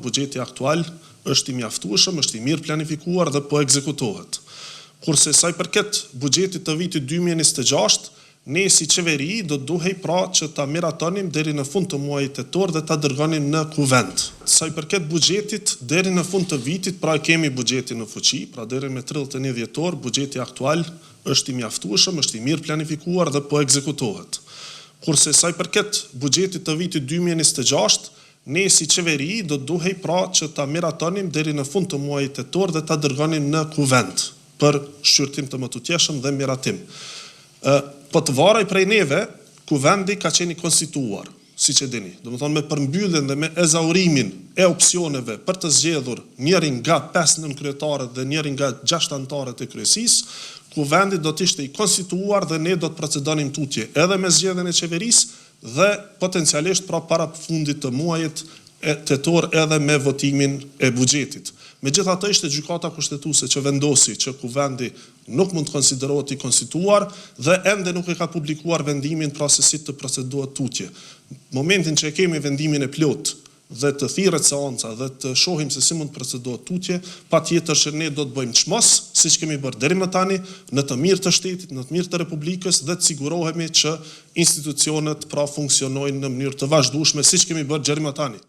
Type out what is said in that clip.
buxheti aktual është i mjaftueshëm, është i mirë planifikuar dhe po ekzekutohet. Kurse sa i përket buxhetit të vitit 2026, ne si qeveri do duhej pra që ta miratonim deri në fund të muajit tetor dhe ta dërgonim në kuvend. Sa i përket buxhetit deri në fund të vitit, pra kemi buxhetin në fuqi, pra deri me 31 dhjetor buxheti aktual është i mjaftueshëm, është i mirë planifikuar dhe po ekzekutohet. Kurse sa i përket buxhetit të vitit 2026, ne si qeveri do duhej pra që ta miratonim deri në fund të muajit tetor dhe ta dërgonim në kuvend për shqyrtim të mëtutjeshëm dhe miratim. Po të varaj prej neve, kuvendi ka qeni konstituar, si që dini. Do më thonë me përmbylljen dhe me ezaurimin e opsioneve për të zgjedhur njërin nga 5 nënkryetaret dhe njërin nga 6 anëtarët e kryesisë, kuvendi do të ishte i konstituar dhe ne do të procedonim tutje edhe me zgjedhjen e qeverisë dhe potencialisht pra para fundit të muajit tetor edhe me votimin e buxhetit. Megjithatë ishte gjykata kushtetuese që vendosi që kuvendi nuk mund të konsiderohet i konstituar dhe ende nuk e ka publikuar vendimin pra se si të procedohet tutje. Momentin që e kemi vendimin e plot dhe të thirret seanca dhe të shohim se si mund të procedohet tutje, patjetër që ne do të bëjmë çmos, siç kemi bërë deri më tani, në të mirë të shtetit, në të mirë të Republikës dhe të sigurohemi që institucionet pra funksionojnë në mënyrë të vazhdueshme siç kemi bërë deri më tani.